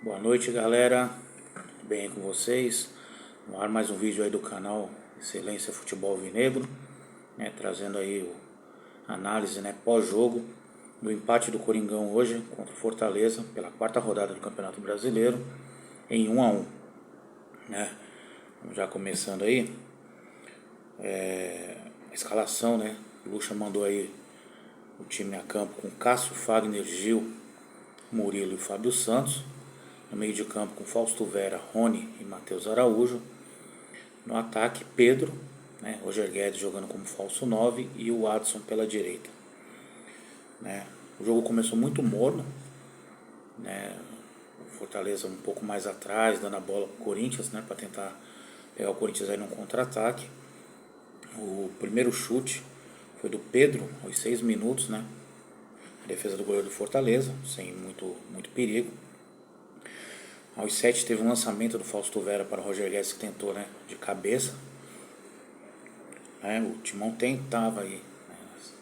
Boa noite, galera. Tudo bem aí com vocês? No ar mais um vídeo aí do canal Excelência Futebol Vinegro, né, trazendo aí a análise, né, pós-jogo do empate do Coringão hoje contra o Fortaleza pela quarta rodada do Campeonato Brasileiro em 1-1, né? Vamos já começando aí a escalação, né? O Lucha mandou aí o time a campo com Cássio, Fagner, Gil, Murilo e Fábio Santos. No meio de campo com Fausto Vera, Rony e Matheus Araújo. No ataque, Pedro, né, Roger Guedes jogando como falso 9 e o Adson pela direita. Né. O jogo começou muito morno, né, o Fortaleza um pouco mais atrás, dando a bola para o Corinthians, né, para tentar pegar o Corinthians aí num contra-ataque. O primeiro chute foi do Pedro, aos 6 minutos, né, a defesa do goleiro do Fortaleza, sem muito perigo. Aos 7 teve um lançamento do Fausto Vera para o Roger Guedes, que tentou, né, de cabeça. O Timão tentava aí, né,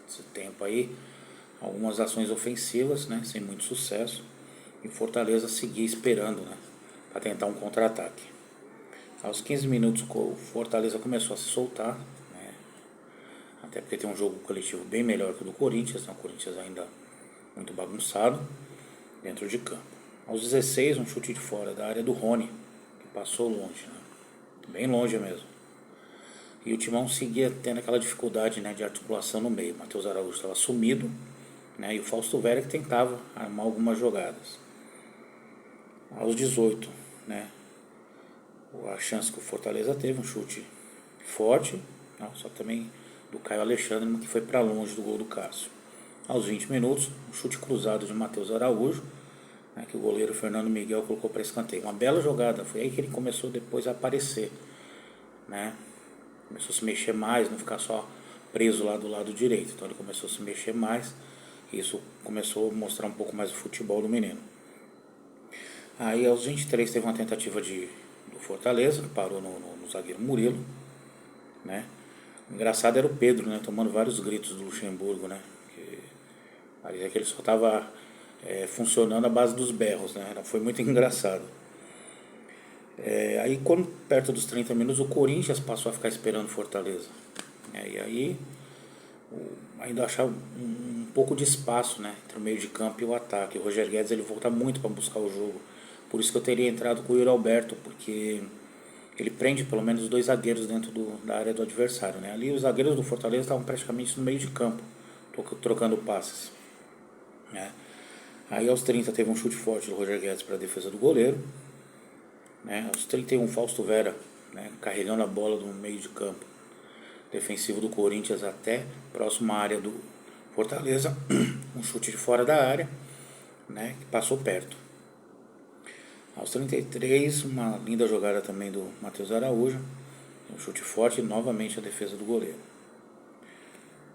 nesse tempo aí, algumas ações ofensivas, né, sem muito sucesso. E o Fortaleza seguia esperando, né, para tentar um contra-ataque. Aos 15 minutos o Fortaleza começou a se soltar, né, até porque tem um jogo coletivo bem melhor que o do Corinthians, né, o Corinthians ainda muito bagunçado dentro de campo. Aos 16, um chute de fora da área do Rony, que passou longe, né? Bem longe mesmo. E o Timão seguia tendo aquela dificuldade, né, de articulação no meio. O Matheus Araújo estava sumido, né, e o Fausto Vera que tentava armar algumas jogadas. Aos 18, né, a chance que o Fortaleza teve, um chute forte, não, só que também do Caio Alexandre, que foi para longe do gol do Cássio. Aos 20 minutos, um chute cruzado de Matheus Araújo, né, que o goleiro Fernando Miguel colocou para escanteio. Uma bela jogada, foi aí que ele começou depois a aparecer, né? Começou a se mexer mais, não ficar só preso lá do lado direito. Então ele começou a se mexer mais, e isso começou a mostrar um pouco mais o futebol do menino. Aí aos 23 teve uma tentativa do Fortaleza, que parou no zagueiro Murilo, né? O engraçado era o Pedro, né, tomando vários gritos do Luxemburgo, né? Parecia que ele só estava funcionando à base dos berros, né? Foi muito engraçado. Aí quando perto dos 30 minutos o Corinthians passou a ficar esperando Fortaleza. E aí ainda achava um pouco de espaço, né, entre o meio de campo e o ataque. O Roger Guedes ele volta muito para buscar o jogo. Por isso que eu teria entrado com o Yuri Alberto, porque ele prende pelo menos 2 zagueiros dentro da área do adversário, né? Ali os zagueiros do Fortaleza estavam praticamente no meio de campo, trocando passes, né? Aí aos 30 teve um chute forte do Roger Guedes para a defesa do goleiro, né? Aos 31 Fausto Vera, né, carregando a bola do meio de campo defensivo do Corinthians até próxima área do Fortaleza, um chute de fora da área, né, que passou perto. Aos 33, uma linda jogada também do Matheus Araújo, um chute forte e novamente a defesa do goleiro.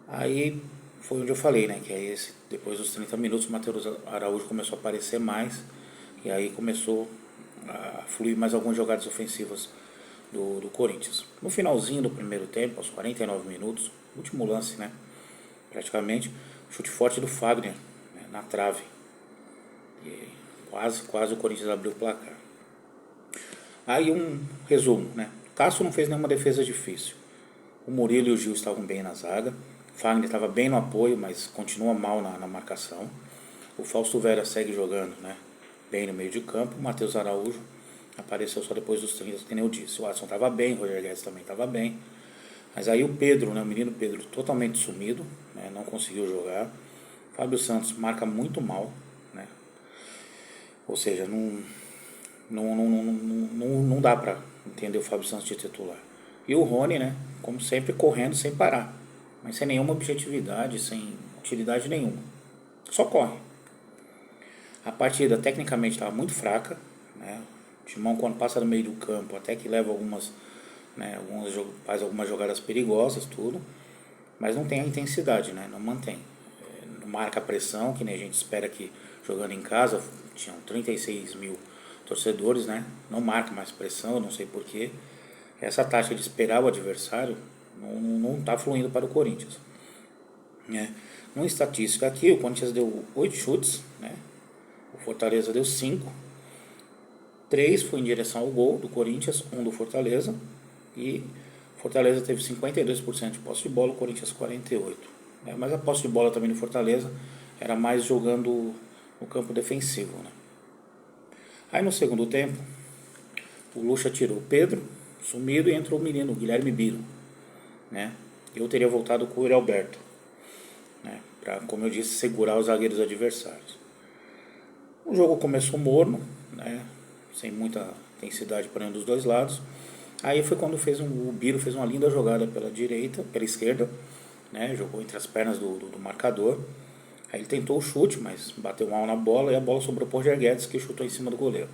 Aí foi onde eu falei, né, que aí depois dos 30 minutos o Matheus Araújo começou a aparecer mais, e aí começou a fluir mais algumas jogadas ofensivas do Corinthians. No finalzinho do primeiro tempo, aos 49 minutos, último lance, né, praticamente, chute forte do Fagner, né, na trave. E quase o Corinthians abriu o placar. Aí um resumo, né? Cássio não fez nenhuma defesa difícil. O Murilo e o Gil estavam bem na zaga. O Fagner estava bem no apoio, mas continua mal na marcação. O Fausto Vera segue jogando, né, bem no meio de campo. O Matheus Araújo apareceu só depois dos 30, que nem eu disse. O Adson estava bem, o Roger Guedes também estava bem. Mas aí o Pedro, né, o menino Pedro, totalmente sumido, né, não conseguiu jogar. Fábio Santos marca muito mal, né? Ou seja, não dá para entender o Fábio Santos de titular. E o Rony, né, como sempre, correndo sem parar, mas sem nenhuma objetividade, sem utilidade nenhuma. Só corre. A partida tecnicamente estava muito fraca, né? O Timão, quando passa no meio do campo, até que leva né, faz algumas jogadas perigosas, tudo, mas não tem a intensidade, né? Não mantém. Não marca a pressão, que nem a gente espera que jogando em casa, tinham 36 mil torcedores, né? Não marca mais pressão, não sei porquê. Essa taxa de esperar o adversário não está fluindo para o Corinthians, né? Uma estatística aqui, o Corinthians deu 8 chutes, né? O Fortaleza deu 5. 3 foi em direção ao gol do Corinthians, 1 do Fortaleza. E Fortaleza teve 52% de posse de bola, o Corinthians 48%. Mas a posse de bola também do Fortaleza era mais jogando no campo defensivo, né? Aí no segundo tempo, o Lucha tirou o Pedro, sumido, e entrou o menino, o Guilherme Biro, né? Eu teria voltado com o Yuri Alberto, né? Para, como eu disse, segurar os zagueiros adversários. O jogo começou morno, né? Sem muita intensidade para nenhum dos dois lados. Aí foi quando o Biro fez uma linda jogada pela direita, pela esquerda, né? Jogou entre as pernas do marcador. Aí ele tentou o chute, mas bateu mal na bola e a bola sobrou para o Roger Guedes, que chutou em cima do goleiro.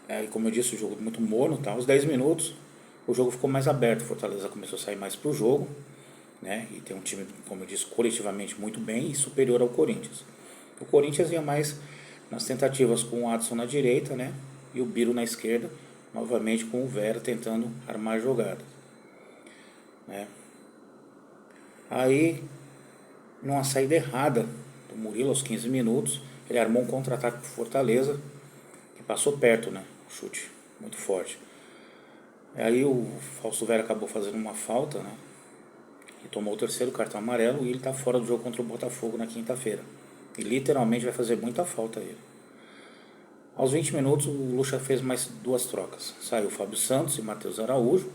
Aí, como eu disse, o jogo muito morno, tá? Aos 10 minutos o jogo ficou mais aberto, o Fortaleza começou a sair mais pro jogo, né? E tem um time, como eu disse, coletivamente muito bem e superior ao Corinthians. O Corinthians ia mais nas tentativas com o Adson na direita, né? E o Biro na esquerda, novamente com o Vera tentando armar jogadas, né? Aí, numa saída errada do Murilo aos 15 minutos, ele armou um contra-ataque pro Fortaleza, que passou perto, né? Um chute muito forte. Aí o Fausto Vera acabou fazendo uma falta, né? E tomou o terceiro cartão amarelo, e ele está fora do jogo contra o Botafogo na quinta-feira. E literalmente vai fazer muita falta a ele. Aos 20 minutos o Lucha fez mais 2 trocas. Saiu o Fábio Santos e Matheus Araújo.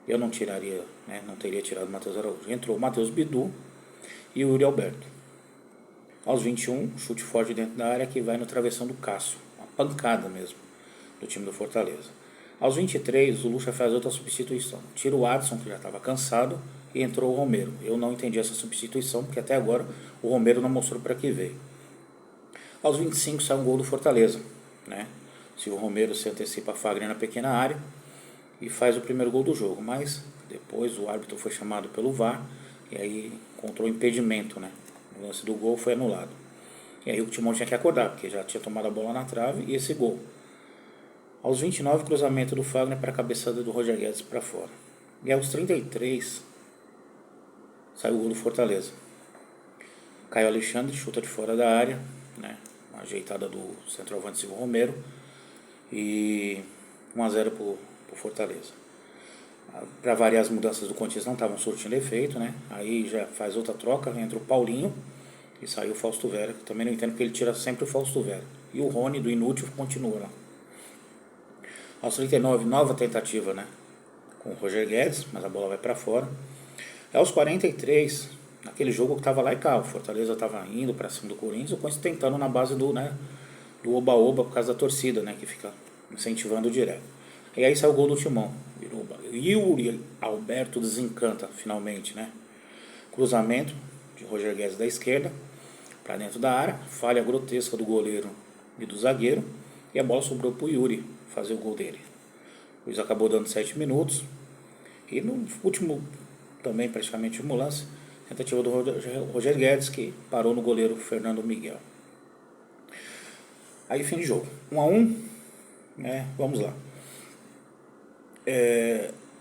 Eu não tiraria, né? Não teria tirado o Matheus Araújo. Entrou o Matheus Bidu e o Yuri Alberto. Aos 21, chute forte dentro da área que vai no travessão do Cássio. Uma pancada mesmo do time do Fortaleza. Aos 23, o Lucha faz outra substituição. Tira o Adson, que já estava cansado, e entrou o Romero. Eu não entendi essa substituição, porque até agora o Romero não mostrou para que veio. Aos 25 sai um gol do Fortaleza, né? Se o Romero se antecipa a Fagner na pequena área e faz o primeiro gol do jogo. Mas depois o árbitro foi chamado pelo VAR e aí encontrou impedimento, né? O lance do gol foi anulado. E aí o Timão tinha que acordar, porque já tinha tomado a bola na trave e esse gol. Aos 29, cruzamento do Fagner para a cabeçada do Roger Guedes para fora. E aos 33, saiu o gol do Fortaleza. Caio Alexandre chuta de fora da área, né? Uma ajeitada do centroavante Silvio Romero. E 1-0 para o Fortaleza. Para variar, as mudanças do Corinthians não estavam surtindo efeito, né? Aí já faz outra troca, entra o Paulinho e saiu o Fausto Vera, que também não entendo porque ele tira sempre o Fausto Vera. E o Rony, do inútil, continua lá. Aos 39, nova tentativa, né? Com o Roger Guedes, mas a bola vai para fora. Aos 43, naquele jogo que estava lá e cá, o Fortaleza estava indo para cima do Corinthians, o Corinthians tentando na base do, né, do oba-oba por causa da torcida, né, que fica incentivando direto. E aí saiu o gol do Timão. Yuri Alberto desencanta finalmente, né? Cruzamento de Roger Guedes da esquerda para dentro da área, falha grotesca do goleiro e do zagueiro, e a bola sobrou para o Yuri fazer o gol dele. O Luiz acabou dando 7 minutos. E no último, também praticamente último lance, tentativa do Roger Guedes, que parou no goleiro Fernando Miguel. Aí fim de jogo, 1-1, né? Vamos lá.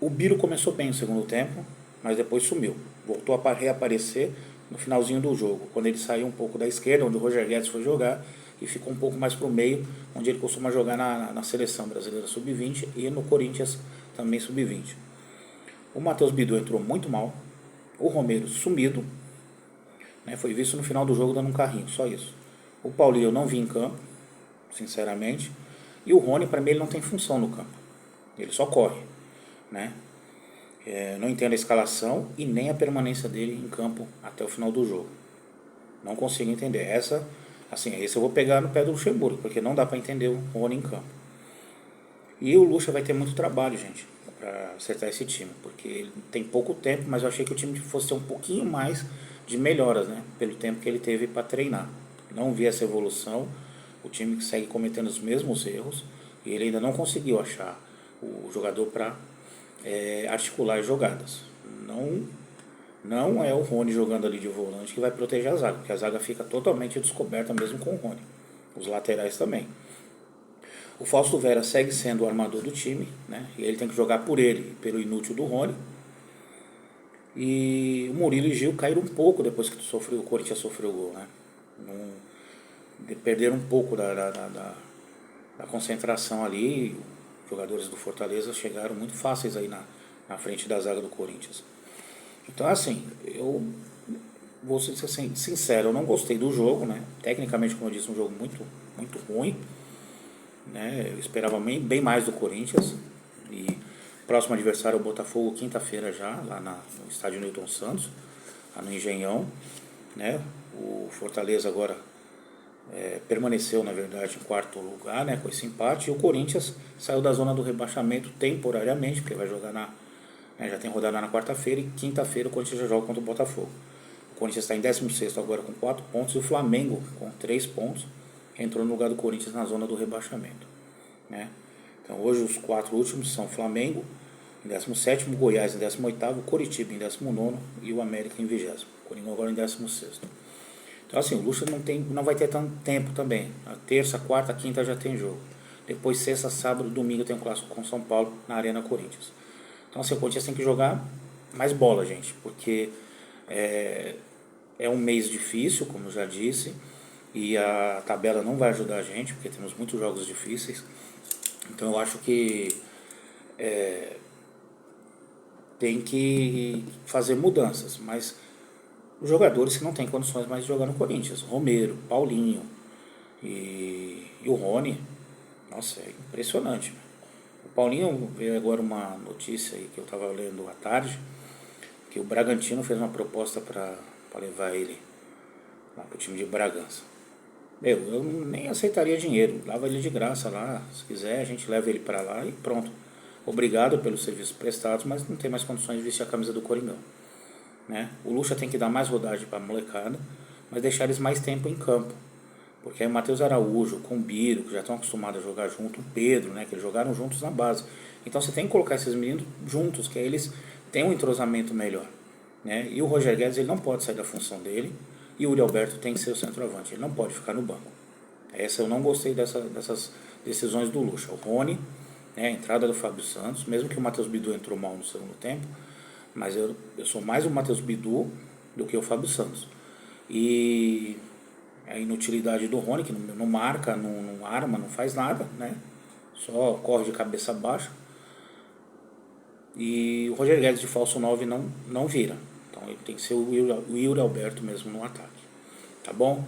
O Biro começou bem no segundo tempo, mas depois sumiu. Voltou a reaparecer no finalzinho do jogo, quando ele saiu um pouco da esquerda, onde o Roger Guedes foi jogar, e ficou um pouco mais para o meio, onde ele costuma jogar na seleção brasileira sub-20 e no Corinthians também sub-20. O Matheus Bidu entrou muito mal, o Romero sumido, né, foi visto no final do jogo dando um carrinho, só isso. O Paulinho eu não vi em campo, sinceramente, e o Rony, para mim, ele não tem função no campo, ele só corre, né? Não entendo a escalação e nem a permanência dele em campo até o final do jogo. Não consigo entender. Esse eu vou pegar no pé do Luxemburgo, porque não dá para entender o Rony em campo. E o Luxa vai ter muito trabalho, gente, para acertar esse time, porque ele tem pouco tempo, mas eu achei que o time fosse ter um pouquinho mais de melhoras, né, pelo tempo que ele teve para treinar. Não vi essa evolução, o time que segue cometendo os mesmos erros, e ele ainda não conseguiu achar o jogador para articular as jogadas. Não é o Rony jogando ali de volante que vai proteger a zaga, porque a zaga fica totalmente descoberta mesmo com o Rony. Os laterais também. O Fausto Vera segue sendo o armador do time, né? E ele tem que jogar por ele, pelo inútil do Rony. E o Murilo e Gil caíram um pouco depois que o Corinthians sofreu o gol, né? Perderam um pouco da concentração ali. Os jogadores do Fortaleza chegaram muito fáceis aí na frente da zaga do Corinthians. Então, assim, eu vou ser sincero, eu não gostei do jogo, né? Tecnicamente, como eu disse, um jogo muito ruim, né? Eu esperava bem mais do Corinthians. E próximo adversário é o Botafogo, quinta-feira já, lá no estádio Newton Santos, lá no Engenhão, né? O Fortaleza agora permaneceu, na verdade, em quarto lugar, né, com esse empate. E o Corinthians saiu da zona do rebaixamento temporariamente, porque vai jogar já tem rodada na quarta-feira, e quinta-feira o Corinthians já joga contra o Botafogo. O Corinthians está em 16º agora com 4 pontos, e o Flamengo com 3 pontos entrou no lugar do Corinthians na zona do rebaixamento, né? Então hoje os 4 últimos são Flamengo em 17º, Goiás em 18º, Coritiba em 19º e o América em 20º. O Coringão agora em 16º. Então assim, o Lucha não vai ter tanto tempo também. Na terça, quarta, quinta já tem jogo. Depois sexta, sábado, domingo tem um clássico com São Paulo na Arena Corinthians. Então assim, o Corinthians tem que jogar mais bola, gente, porque é um mês difícil, como eu já disse, e a tabela não vai ajudar a gente, porque temos muitos jogos difíceis. Então eu acho que tem que fazer mudanças, mas os jogadores que não têm condições mais de jogar no Corinthians, Romero, Paulinho e o Rony, nossa, é impressionante. O Paulinho, veio agora uma notícia aí que eu estava lendo à tarde, que o Bragantino fez uma proposta para levar ele lá para o time de Bragança. Eu nem aceitaria dinheiro, dava ele de graça lá, se quiser a gente leva ele para lá e pronto. Obrigado pelos serviços prestados, mas não tem mais condições de vestir a camisa do Coringão, né? O Lucha tem que dar mais rodagem para a molecada, mas deixar eles mais tempo em campo. Porque aí o Matheus Araújo, o Combiro, que já estão acostumados a jogar junto, o Pedro, né, que eles jogaram juntos na base. Então você tem que colocar esses meninos juntos, que aí eles têm um entrosamento melhor, né? E o Roger Guedes, ele não pode sair da função dele, e o Yuri Alberto tem que ser o centroavante, ele não pode ficar no banco. Essa eu não gostei dessas decisões do Lucha. O Rony, né, a entrada do Fábio Santos, mesmo que o Matheus Bidu entrou mal no segundo tempo, mas eu sou mais o Matheus Bidu do que o Fábio Santos. E a inutilidade do Rony, que não marca, não arma, não faz nada, né? Só corre de cabeça baixa. E o Roger Guedes de falso 9 não vira. Então ele tem que ser o Yuri Alberto mesmo no ataque. Tá bom?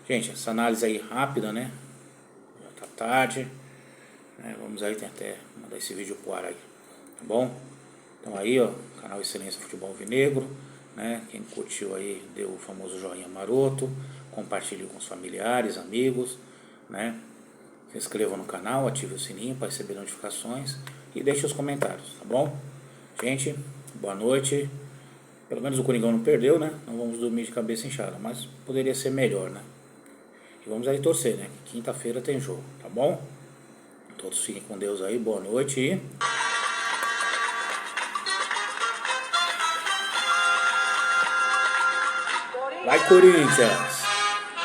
Gente, essa análise aí rápida, né? Já tá tarde, né? Vamos aí, tem até mandar esse vídeo pro ar aí. Tá bom? Então aí, ó, canal Excelência Futebol Alvinegro, né? Quem curtiu aí, deu o famoso joinha maroto, compartilhe com os familiares, amigos, né? Se inscreva no canal, ative o sininho para receber notificações e deixe os comentários, tá bom? Gente, boa noite. Pelo menos o Coringão não perdeu, né? Não vamos dormir de cabeça inchada, mas poderia ser melhor, né? E vamos aí torcer, né? Quinta-feira tem jogo, tá bom? Todos fiquem com Deus aí, boa noite e... Vai, Corinthians!